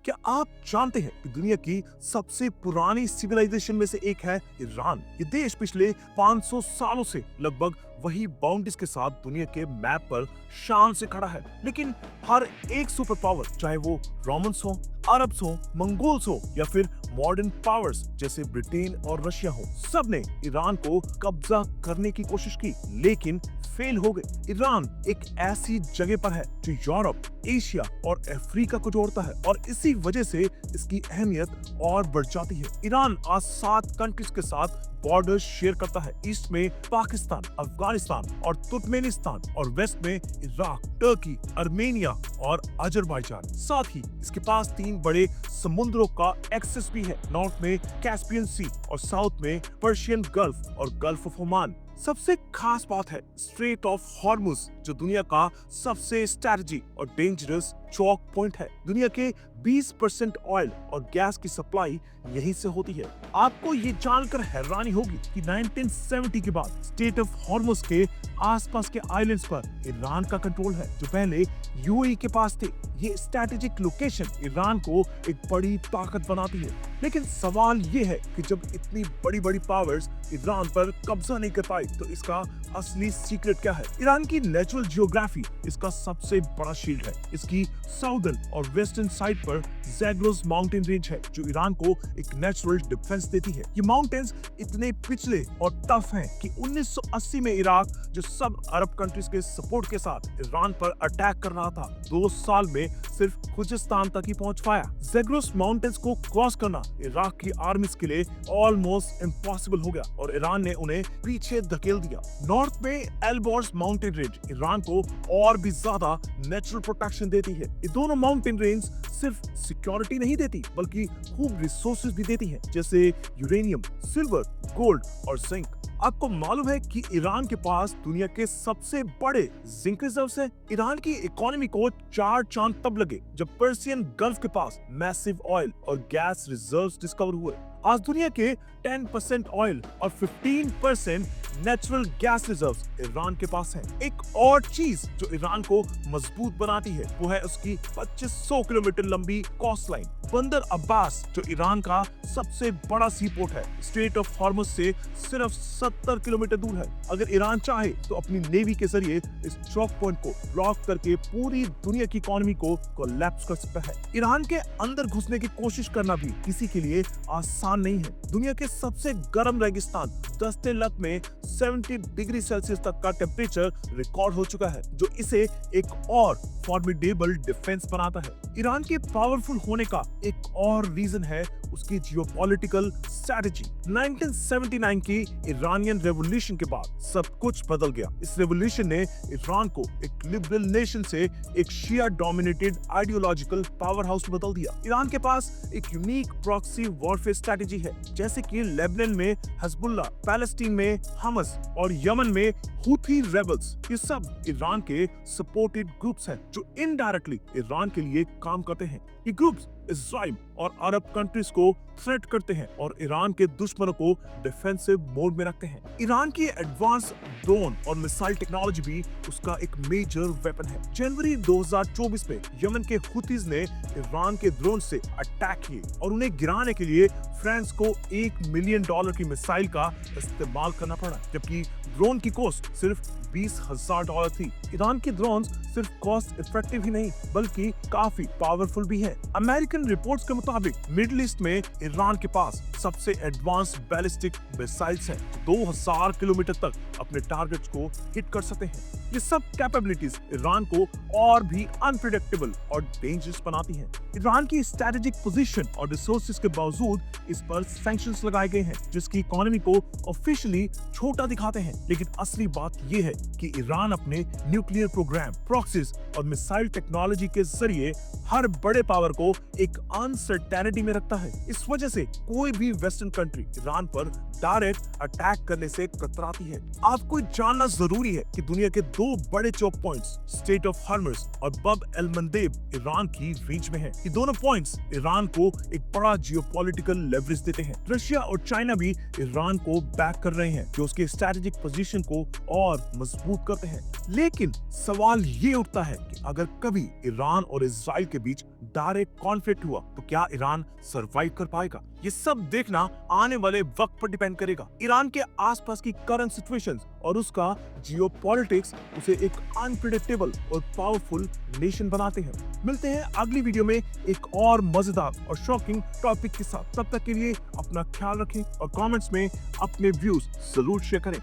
क्या आप जानते हैं कि दुनिया की सबसे पुरानी सिविलाइजेशन में से एक है ईरान। ये देश पिछले 500 सालों से लगभग वही बाउंड्रीज के साथ दुनिया के मैप पर शान से खड़ा है। लेकिन हर एक सुपर पावर, चाहे वो रोमन्स हो, अरब्स हो, मंगोल्स हो या फिर मॉडर्न पावर्स जैसे ब्रिटेन और रशिया हो, सब ने ईरान को कब्जा करने की कोशिश की लेकिन फेल हो गए। ईरान एक ऐसी जगह पर है जो यूरोप, एशिया और अफ्रीका को जोड़ता है और इसी वजह से इसकी अहमियत और बढ़ जाती है। ईरान आज 7 कंट्रीज के साथ बॉर्डर शेयर करता है। ईस्ट में पाकिस्तान, अफगानिस्तान और तुर्कमेनिस्तान और वेस्ट में इराक, टर्की, अर्मेनिया और अजरबैजान। साथ ही इसके पास 3 बड़े समुद्रों का एक्सेस भी है। नॉर्थ में कैस्पियन सी और साउथ में पर्शियन गल्फ और गल्फ ऑफ ओमान। सबसे खास बात है स्ट्रेट ऑफ हॉर्मुज, जो दुनिया का सबसे स्ट्रैटेजिक और डेंजरस चौक पॉइंट है। दुनिया के 20% ऑयल और गैस की सप्लाई यहीं से होती है। आपको ये जानकर हैरानी होगी कि 1970 के बाद स्टेट ऑफ हॉर्मुज के आसपास के आइलैंड्स पर ईरान का कंट्रोल है, जो पहले यूएई के पास थे। ये स्ट्रैटेजिक लोकेशन ईरान को एक बड़ी ताकत बनाती है। लेकिन सवाल ये है कि जब इतनी बड़ी पावर्स ईरान पर कब्जा नहीं कर पाई तो इसका असली सीक्रेट क्या है? ईरान की नेचुरल जियोग्राफी इसका सबसे बड़ा शील्ड है। इसकी साउदर्न और वेस्टर्न साइड पर ज़ैग्रोस माउंटेन रेंज है, जो ईरान को एक नेचुरल डिफेंस देती है। ये माउंटेन्स इतने पिछले और टफ हैं कि 1980 में इराक, जो सब अरब कंट्रीज के सपोर्ट के साथ ईरान पर अटैक कर रहा था, 2 साल में सिर्फ खुजिस्तान तक ही पहुंच पाया। ज़ैग्रोस माउंटेन्स को क्रॉस करना इराक की आर्मीज के लिए ऑलमोस्ट इम्पॉसिबल हो गया और ईरान ने उन्हें पीछे धकेल दिया। नॉर्थ में एल्बोर्स माउंटेन रेंज ईरान को और भी ज्यादा नेचुरल प्रोटेक्शन देती है। ये दोनों माउंटेन रेंज सिर्फ सिक्योरिटी नहीं देती बल्कि खूब रिसोर्सेज भी देती हैं, जैसे यूरेनियम, सिल्वर, गोल्ड और जिंक। आपको मालूम है कि ईरान के पास दुनिया के सबसे बड़े जिंक रिजर्व्स हैं। ईरान की इकोनॉमी को 4 चांद तब लगे जब पर्शियन गल्फ के पास मैसिव ऑयल और गैस रिजर्व्स डिस्कवर हुए। आज दुनिया के 10% ऑयल और 15% नेचुरल गैस रिजर्व्स ईरान के पास है। एक और चीज जो ईरान को मजबूत बनाती है वो है उसकी 2500 किलोमीटर लंबी कोस्ट लाइन। बंदर अब्बास, जो ईरान का सबसे बड़ा सी पोर्ट है, स्ट्रेट ऑफ हॉर्मुज से सिर्फ 70 किलोमीटर दूर है। अगर ईरान चाहे तो अपनी नेवी के जरिए इस चौक पॉइंट को ब्लॉक करके पूरी दुनिया की इकोनॉमी को कोलैप्स कर सकता है। ईरान के अंदर घुसने की कोशिश करना भी किसी के लिए आसान नहीं है। दुनिया के सबसे गर्म रेगिस्तान दस्ते लक में 70 डिग्री सेल्सियस तक का टेम्परेचर रिकॉर्ड हो चुका है, जो इसे एक और फॉर्मिडेबल डिफेंस बनाता है। ईरान के पावरफुल होने का एक और रीजन है उसकी जियोपॉलिटिकल स्ट्रैटेजी। 1979 की ईरानियन रेवोल्यूशन के बाद सब कुछ बदल गया। इस रेवोल्यूशन ने ईरान को एक लिबरल नेशन से एक शिया डोमिनेटेड आइडियोलॉजिकल पावर हाउस में बदल दिया। ईरान के पास एक यूनिक प्रॉक्सी वॉरफेयर स्ट्रैटेजी है, जैसे कि लेबनान में हिजबुल्लाह, पैलेस्टीन में हमास और यमन में हुथी रेबल्स। ये सब ईरान के सपोर्टेड ग्रुप्स हैं जो इनडायरेक्टली ईरान के लिए काम करते हैं। ये ग्रुप्स इस्राइल और अरब कंट्रीज को थ्रेट करते हैं और ईरान के दुश्मनों को डिफेंसिव मोड में रखते हैं। ईरान की एडवांस ड्रोन और मिसाइल टेक्नोलॉजी भी उसका एक मेजर वेपन है। जनवरी 2024 में यमन के हुतीज ने ईरान के ड्रोन से अटैक किए और उन्हें गिराने के लिए फ्रांस को $1 मिलियन की मिसाइल का इस्तेमाल करना पड़ा, जबकि ड्रोन की कॉस्ट सिर्फ $20,000 थी। ईरान के ड्रोन सिर्फ कॉस्ट इफेक्टिव ही नहीं बल्कि काफी पावरफुल भी है। अमेरिकन रिपोर्ट्स के मुताबिक मिडिल ईस्ट में ईरान के पास सबसे एडवांस बैलिस्टिक मिसाइल्स हैं, 2000 किलोमीटर तक अपने टारगेट्स को हिट कर सकते हैं। ये सब कैपेबिलिटीज ईरान को और भी अनप्रेडिक्टेबल और डेंजरस बनाती हैं। ईरान की स्ट्रैटेजिक पोजीशन और रिसोर्सेज के बावजूद इस पर सैंक्शंस लगाए गए हैं, जिसकी इकोनॉमी को ऑफिशियली छोटा दिखाते हैं। लेकिन असली बात ये है कि ईरान अपने न्यूक्लियर प्रोग्राम, प्रॉक्सीज और मिसाइल टेक्नोलॉजी के जरिए हर बड़े पावर को एक अनसर्टेनिटी में रखता है। इस वजह से कोई भी वेस्टर्न कंट्री ईरान पर डायरेक्ट अटैक करने से कतराती है। आपको जानना जरूरी है कि दुनिया के 2 बड़े चौक पॉइंट्स, स्ट्रेट ऑफ हॉर्मुज और बब एल मंदेब, ईरान की रेंज में हैं। ये दोनों पॉइंट्स ईरान को एक बड़ा जियोपॉलिटिकल लेवरेज देते हैं। रशिया और चाइना भी ईरान को बैक कर रहे हैं, जो उसके स्ट्रैटेजिक पोजीशन को और मजबूत मजबूत करते हैं। लेकिन सवाल ये उठता है कि अगर कभी ईरान और इजराइल के बीच डायरेक्ट कॉन्फ्लिक्ट हुआ तो क्या ईरान सरवाइव कर पाएगा? ये सब देखना आने वाले वक्त पर डिपेंड करेगा। ईरान के आसपास की करंट सिचुएशंस और उसका जियोपॉलिटिक्स उसे एक अनप्रेडिक्टेबल और पावरफुल नेशन बनाते हैं। मिलते हैं अगली वीडियो में एक और मजेदार और शॉकिंग टॉपिक के साथ। तब तक के लिए अपना ख्याल रखें और कमेंट्स में अपने व्यूज जरूर शेयर करें।